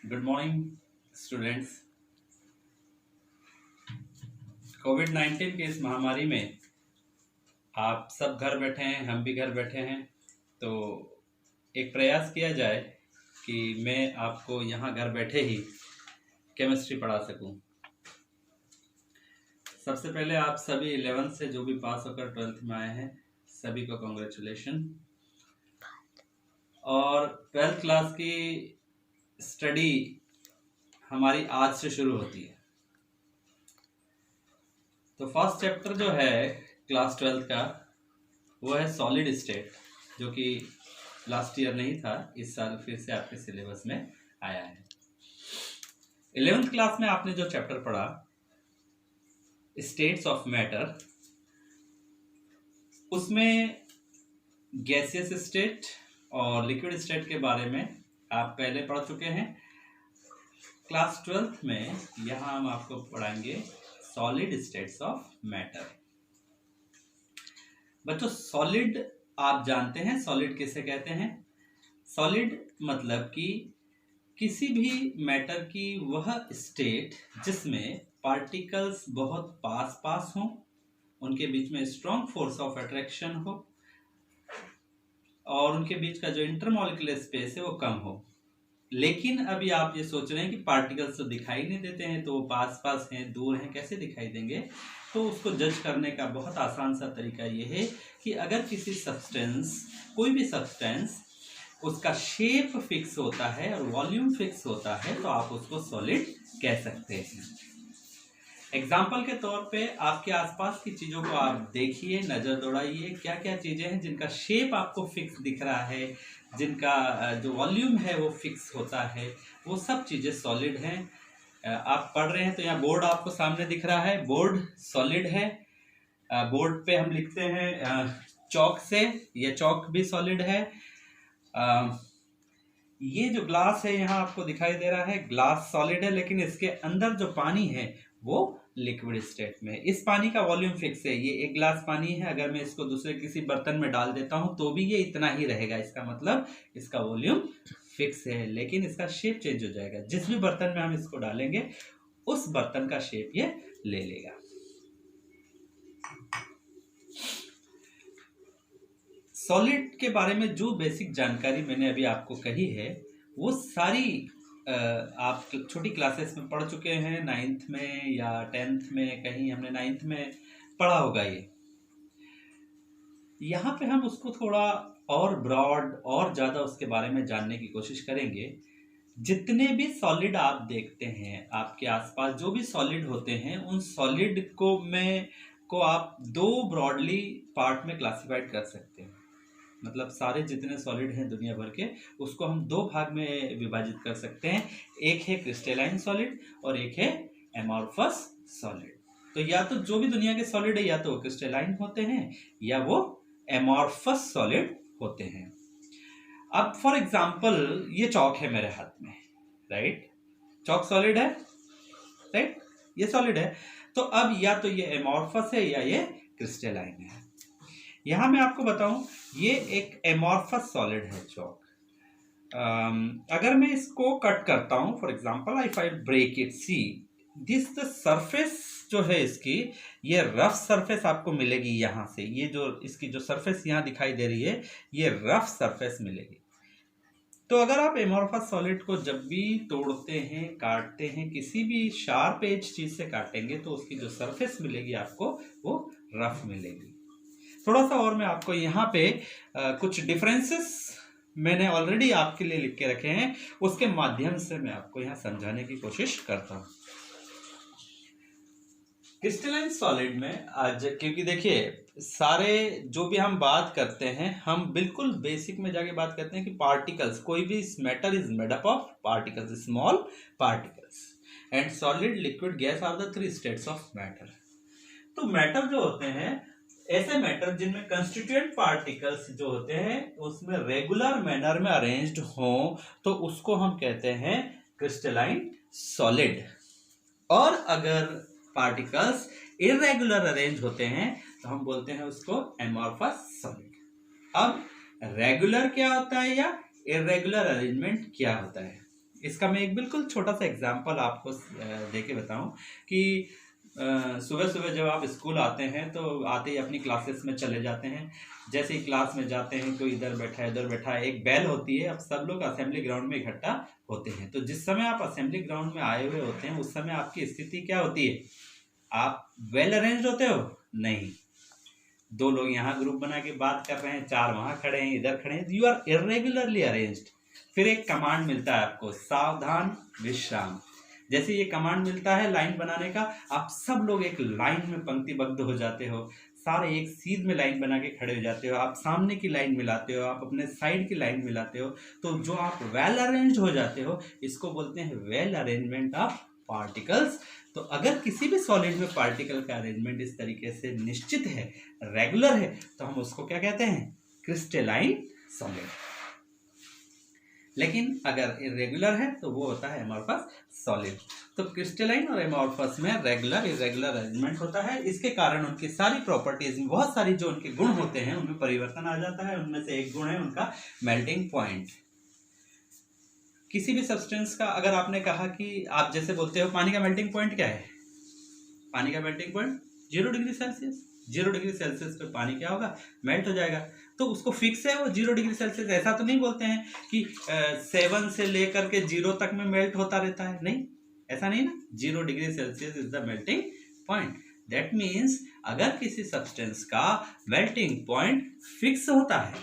Good morning students. कोविड-19 के इस महामारी में आप सब घर बैठे हैं, हम भी घर बैठे हैं। तो एक प्रयास किया जाए कि मैं आपको यहाँ घर बैठे ही केमिस्ट्री पढ़ा सकूं। सबसे पहले आप सभी 11th से जो भी पास होकर 12th में आए हैं सभी को कॉन्ग्रेचुलेशन। और 12th क्लास की स्टडी हमारी आज से शुरू होती है। तो फर्स्ट चैप्टर जो है क्लास 12th का वो है सॉलिड स्टेट, जो कि लास्ट ईयर नहीं था, इस साल फिर से आपके सिलेबस में आया है। 11th क्लास में आपने जो चैप्टर पढ़ा स्टेट्स ऑफ मैटर, उसमें गैसियस स्टेट और लिक्विड स्टेट के बारे में आप पहले पढ़ चुके हैं। क्लास 12th में यहाँ हम आपको पढ़ाएंगे सॉलिड स्टेट्स ऑफ मैटर। बच्चों, सॉलिड आप जानते हैं, सॉलिड किसे कहते हैं? सॉलिड मतलब कि किसी भी मैटर की वह स्टेट जिसमें पार्टिकल्स बहुत पास पास हों, उनके बीच में स्ट्रॉन्ग फोर्स ऑफ अट्रैक्शन हो और उनके बीच का जो इंटरमॉलिक्यूलर स्पेस है वो कम हो। लेकिन अभी आप ये सोच रहे हैं कि पार्टिकल्स तो दिखाई नहीं देते हैं, तो वो पास पास हैं, दूर हैं, कैसे दिखाई देंगे? तो उसको जज करने का बहुत आसान सा तरीका ये है कि अगर किसी सब्सटेंस, कोई भी सब्सटेंस, उसका शेप फिक्स होता है और वॉल्यूम फिक्स होता है तो आप उसको सॉलिड कह सकते हैं। एग्जाम्पल के तौर पे आपके आसपास की चीज़ों को आप देखिए, नज़र दौड़ाइए, क्या क्या चीज़ें हैं जिनका शेप आपको फिक्स दिख रहा है, जिनका जो वॉल्यूम है वो फिक्स होता है, वो सब चीज़ें सॉलिड हैं। आप पढ़ रहे हैं तो यहाँ बोर्ड आपको सामने दिख रहा है, बोर्ड सॉलिड है। बोर्ड पे हम लिखते हैं चौक से, ये चौक भी सॉलिड है। ये जो ग्लास है यहाँ आपको दिखाई दे रहा है, ग्लास सॉलिड है, लेकिन इसके अंदर जो पानी है वो लिक्विड स्टेट में है। इस पानी का वॉल्यूम फिक्स है, ये एक ग्लास पानी है, अगर मैं इसको दूसरे किसी बर्तन में डाल देता हूं तो भी ये इतना ही रहेगा। इसका मतलब इसका वॉल्यूम फिक्स है, लेकिन इसका शेप चेंज हो जाएगा। जिस भी बर्तन में हम इसको डालेंगे उस बर्तन का शेप ये ले लेगा। सॉलिड के बारे में जो बेसिक जानकारी मैंने अभी आपको कही है वो सारी आप छोटी क्लासेस में पढ़ चुके हैं, 9th में या 10th में, कहीं हमने 9th में पढ़ा होगा। ये यहाँ पे हम उसको थोड़ा और ब्रॉड और ज़्यादा उसके बारे में जानने की कोशिश करेंगे। जितने भी सॉलिड आप देखते हैं आपके आसपास, जो भी सॉलिड होते हैं, उन सॉलिड को आप दो ब्रॉडली पार्ट में क्लासिफाइड कर सकते हैं। मतलब सारे जितने सॉलिड हैं दुनिया भर के, उसको हम दो भाग में विभाजित कर सकते हैं। एक है क्रिस्टलाइन सॉलिड और एक है एमॉर्फस सॉलिड। तो या तो जो भी दुनिया के सॉलिड है या तो क्रिस्टलाइन होते हैं या वो एमॉर्फस सॉलिड होते हैं। अब फॉर एग्जांपल ये चौक है मेरे हाथ में, राइट? चौक सॉलिड है, राइट? ये सॉलिड है। तो अब या तो ये एमॉर्फस है या ये क्रिस्टलाइन है। यहां मैं आपको बताऊं, ये एक एमॉर्फस सॉलिड है चौक। अगर मैं इसको कट करता हूं, for example if I break it, see this the surface जो है इसकी, ये रफ सरफेस आपको मिलेगी यहाँ से। ये जो इसकी जो सरफेस यहाँ दिखाई दे रही है, ये रफ सरफेस मिलेगी। तो अगर आप एमॉर्फस सॉलिड को जब भी तोड़ते हैं, काटते हैं, किसी भी शार्प एज चीज से काटेंगे तो उसकी जो सरफेस मिलेगी आपको वो रफ मिलेगी। थोड़ा सा और मैं आपको यहाँ पे कुछ डिफरेंसेस मैंने ऑलरेडी आपके लिए लिख के रखे हैं, उसके माध्यम से मैं आपको यहाँ समझाने की कोशिश करता हूँ। क्रिस्टलाइन सॉलिड में आज, क्योंकि देखिए सारे जो भी हम बात करते हैं, हम बिल्कुल बेसिक में जाके बात करते हैं कि पार्टिकल्स, कोई भी matter is made up of particles, small particles, and solid, liquid, gas are the 3 states of matter. तो मैटर जो होते हैं, ऐसे मैटर जिनमें कंस्टिट्यूएंट पार्टिकल्स जो होते हैं उसमें रेगुलर मैनर में अरेंज्ड हो, तो उसको हम कहते हैं क्रिस्टलाइन सॉलिड। और अगर पार्टिकल्स इरेगुलर अरेंज होते हैं तो हम बोलते हैं उसको एमॉर्फस सॉलिड। अब रेगुलर क्या होता है या इरेगुलर अरेंजमेंट क्या होता है, इसका मैं एक बिल्कुल छोटा सा एग्जांपल आपको देके बताऊं कि सुबह सुबह जब आप स्कूल आते हैं तो आते ही अपनी क्लासेस में चले जाते हैं। जैसे ही क्लास में जाते हैं कोई इधर बैठा है इधर बैठा है, एक बेल होती है, अब सब लोग असेंबली ग्राउंड में इकट्ठा होते हैं। तो जिस समय आप असेंबली ग्राउंड में आए हुए होते हैं उस समय आपकी स्थिति क्या होती है? आप वेल अरेंज्ड होते हो? नहीं। दो लोग यहाँ ग्रुप बना के बात कर रहे हैं, चार वहां खड़े हैं, इधर खड़े हैं, यू आर इर्रेगुलरली अरेंज्ड। फिर एक कमांड मिलता है आपको, सावधान विश्राम। जैसे ये कमांड मिलता है लाइन बनाने का, आप सब लोग एक लाइन में पंक्तिबद्ध हो जाते हो, सारे एक सीध में लाइन बना के खड़े हो जाते हो, आप सामने की लाइन मिलाते हो, आप अपने साइड की लाइन मिलाते हो। तो जो आप वेल अरेंज हो जाते हो, इसको बोलते हैं वेल अरेंजमेंट ऑफ पार्टिकल्स। तो अगर किसी भी सॉलिड में पार्टिकल का अरेंजमेंट इस तरीके से निश्चित है, रेगुलर है, तो हम उसको क्या कहते हैं? Crystalline solid. लेकिन अगर इरेगुलर है तो वो होता है एमॉर्फस सॉलिड। तो क्रिस्टलाइन और एमॉर्फस में रेगुलर इरेगुलर अरेंजमेंट होता है। इसके कारण उनकी सारी प्रॉपर्टीज में बहुत सारी जो उनके गुण होते हैं उनमें परिवर्तन आ जाता है। उनमें से एक गुण है उनका मेल्टिंग पॉइंट। किसी भी सब्सटेंस का अगर आपने कहा कि आप जैसे बोलते हो पानी का मेल्टिंग पॉइंट क्या है? पानी का melting point 0 degree Celsius. 0 degree Celsius पे पानी क्या होगा? मेल्ट हो जाएगा। तो उसको फिक्स है वो 0 डिग्री सेल्सियस। ऐसा तो नहीं बोलते हैं कि 7 से लेकर के 0 तक में मेल्ट होता रहता है, नहीं, ऐसा नहीं ना। 0 degree Celsius is the melting point. That means अगर किसी सब्सटेंस का मेल्टिंग पॉइंट फिक्स होता है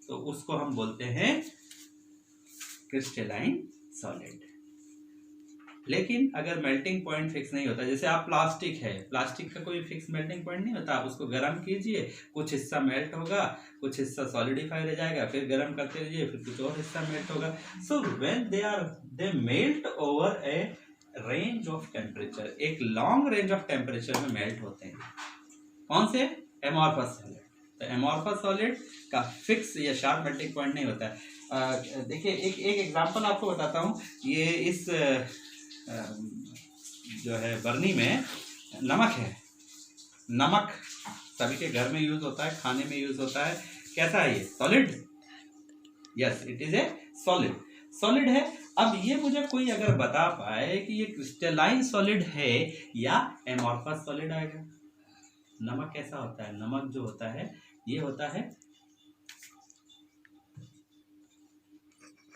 तो उसको हम बोलते हैं क्रिस्टलाइन सॉलिड। लेकिन अगर मेल्टिंग पॉइंट फिक्स नहीं होता, जैसे आप प्लास्टिक है, प्लास्टिक का कोई फिक्स मेल्टिंग पॉइंट नहीं होता। आप उसको गर्म कीजिए, कुछ हिस्सा मेल्ट होगा, कुछ हिस्सा सॉलिडिफाई रह जाएगा, फिर गर्म करते रहिए, फिर कुछ और हिस्सा मेल्ट होगा। So when they melt over A range of temperature, एक लॉन्ग रेंज ऑफ टेम्परेचर में मेल्ट होते हैं। कौन से? Amorphous solid. तो एमॉर्फस सॉलिड का फिक्स या शार्प मेल्टिंग पॉइंट नहीं होता है। देखिए एक एग्जांपल आपको बताता हूँ। ये इस जो है बर्नी में नमक है। नमक सभी के घर में यूज होता है, खाने में यूज होता है। कैसा है ये? Solid. Yes, it is A solid. Solid है। अब ये मुझे कोई अगर बता पाए कि ये क्रिस्टलाइन सॉलिड है या एमॉर्फस सॉलिड आएगा। नमक कैसा होता है? नमक जो होता है ये होता है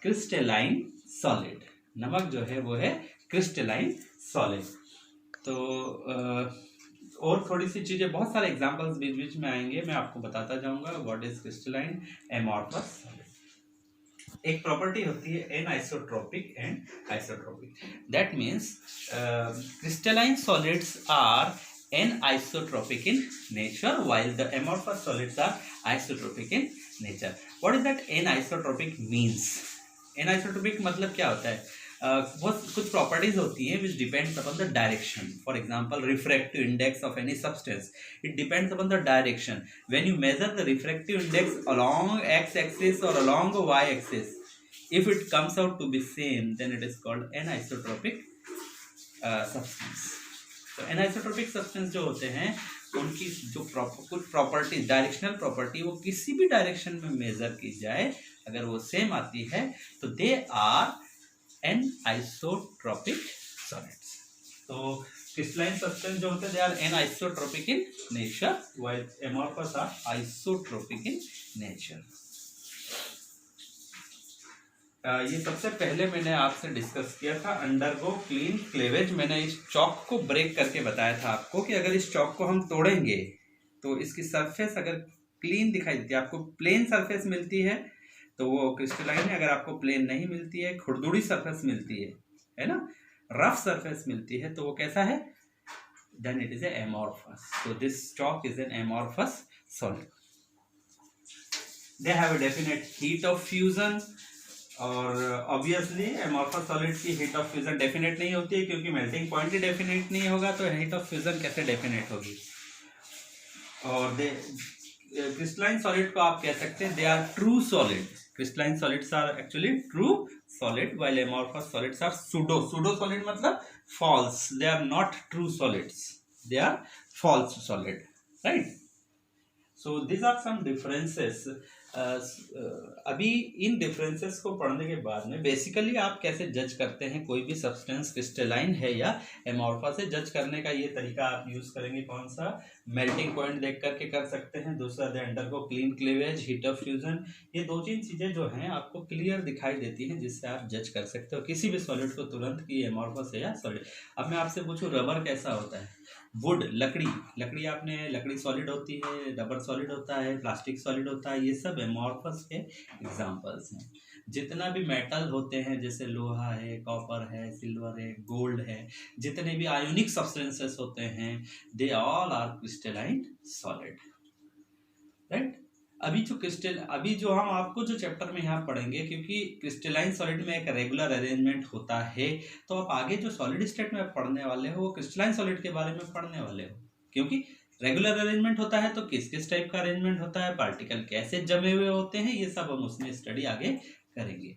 क्रिस्टलाइन सॉलिड। नमक जो है वो है क्रिस्टलाइन सॉलिड। तो और थोड़ी सी चीजें, बहुत सारे एग्जांपल्स बीच बीच में आएंगे, मैं आपको बताता जाऊंगा what is crystalline amorphous solid. एक प्रॉपर्टी होती है anisotropic and isotropic. That means crystalline solids are anisotropic in nature while the amorphous solids are isotropic in nature. What is that anisotropic means? Anisotropic मतलब क्या होता है? बहुत कुछ properties होती हैं which depends upon the direction. For example, refractive index of any substance, it depends upon the direction. When you measure the refractive index along x-axis or along y-axis, if it comes out to be same, then it is called anisotropic substance. तो anisotropic substance जो होते हैं उनकी जो कुछ property, directional property, वो किसी भी डायरेक्शन में मेजर की जाए अगर वो सेम आती है तो दे आर एनाइसोट्रोपिक सॉलिड्स। तो क्रिस्टलाइन सब्सटेंस जो होते हैं they are anisotropic in nature while amorphous are isotropic in nature. ये सबसे पहले मैंने आपसे डिस्कस किया था अंडरगो क्लीन क्लेवेज। मैंने इस चॉक को ब्रेक करके बताया था आपको कि अगर इस चॉक को हम तोड़ेंगे तो इसकी सरफेस अगर क्लीन दिखाई देती है, आपको प्लेन सरफेस मिलती है तो वो क्रिस्टलाइन है। अगर आपको प्लेन नहीं मिलती है, खुरदुड़ी सरफेस मिलती है ना, रफ सरफेस मिलती है, तो वो कैसा है? Then it is a amorphous. So this chalk is an amorphous solid. They have a definite heat of fusion, और ऑब्वियसली एमॉर्फस सॉलिड की हीट ऑफ फ्यूजन डेफिनेट नहीं होती है क्योंकि मेल्टिंग पॉइंट ही डेफिनेट नहीं होगा, तो हीट ऑफ फ्यूजन कैसे डेफिनेट होगी? और क्रिस्टलाइन सॉलिड को आप कह सकते हैं they are true solid. Crystalline solids are actually true solid while amorphous solids are pseudo. Pseudo solid मतलब false, they are not true solids, they are false solid, right? So these are some differences अभी इन differences को पढ़ने के बाद में basically आप कैसे जज करते हैं कोई भी सब्सटेंस क्रिस्टलाइन है या एमोर्फस है, जज करने का ये तरीका आप यूज करेंगे कौन सा, मेल्टिंग पॉइंट देख करके कर सकते हैं, दूसरा दे अंडर को clean cleavage, heat of fusion. ये 2-3 चीजें जो हैं आपको क्लियर दिखाई देती हैं जिससे आप जज कर सकते हो किसी भी सॉलिड को तुरंत कि एमोर्फस है या सॉलिड। अब मैं आपसे पूछूं रबर कैसा होता है, वुड लकड़ी आपने, लकड़ी सॉलिड होती है, रबर सॉलिड होता है, प्लास्टिक सॉलिड होता है, ये सब एमोर्फस के एग्जांपल्स हैं। जितना भी मेटल होते हैं जैसे लोहा है, कॉपर है, सिल्वर है, गोल्ड है, जितने भी आयोनिक सब्सटेंसेस होते हैं they all are crystalline solid, right. अभी जो हम आपको जो चैप्टर में यहाँ पढ़ेंगे, क्योंकि क्रिस्टलाइन सॉलिड में एक रेगुलर अरेंजमेंट होता है, तो आप आगे जो सॉलिड स्टेट में पढ़ने वाले हो वो क्रिस्टलाइन सॉलिड के बारे में पढ़ने वाले हो। क्योंकि रेगुलर अरेंजमेंट होता है तो किस किस टाइप का अरेंजमेंट होता है, पार्टिकल कैसे जमे हुए होते हैं, ये सब हम उसमें स्टडी आगे करेंगे।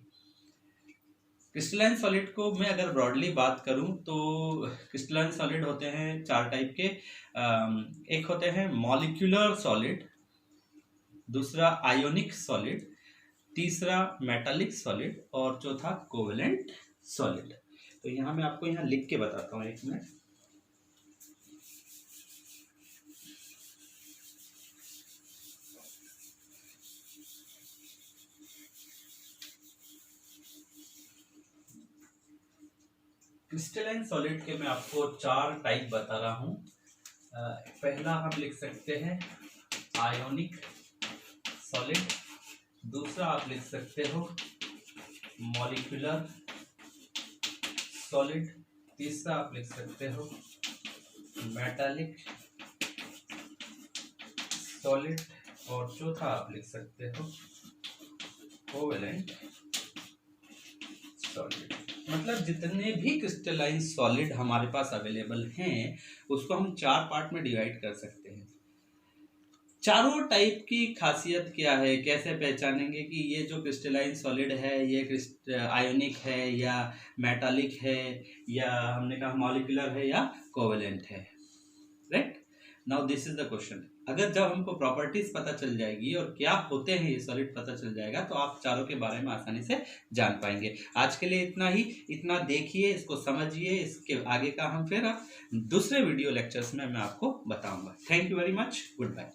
क्रिस्टलाइन सॉलिड को मैं अगर ब्रॉडली बात करूं तो क्रिस्टलाइन सॉलिड होते हैं 4 टाइप के। एक होते हैं मॉलिक्यूलर सॉलिड, दूसरा आयोनिक सॉलिड, तीसरा मेटालिक सॉलिड और चौथा कोवेलेंट सॉलिड। तो यहाँ मैं आपको यहाँ लिख के बताता हूँ, एक मिनट। क्रिस्टलाइन सॉलिड के मैं आपको 4 टाइप बता रहा हूँ। पहला हम लिख सकते हैं आयोनिक सॉलिड, दूसरा आप लिख सकते हो मॉलिक्यूलर सॉलिड, तीसरा आप लिख सकते हो मेटालिक सॉलिड और चौथा आप लिख सकते हो कोवेलेंट सॉलिड। मतलब जितने भी क्रिस्टलाइन सॉलिड हमारे पास अवेलेबल हैं उसको हम 4 पार्ट में डिवाइड कर सकते हैं। चारों टाइप की खासियत क्या है, कैसे पहचानेंगे कि ये जो क्रिस्टलाइन सॉलिड है ये आयोनिक है या मेटालिक है या हमने कहा मॉलिक्यूलर है या कोवेलेंट है, right. Now this is the question. अगर जब हमको प्रॉपर्टीज पता चल जाएगी और क्या होते हैं ये सॉलिड पता चल जाएगा तो आप चारों के बारे में आसानी से जान पाएंगे। आज के लिए इतना ही, इतना देखिए, इसको समझिए, इसके आगे का हम फिर दूसरे वीडियो लेक्चर्स में मैं आपको बताऊंगा। Thank you very much, good bye.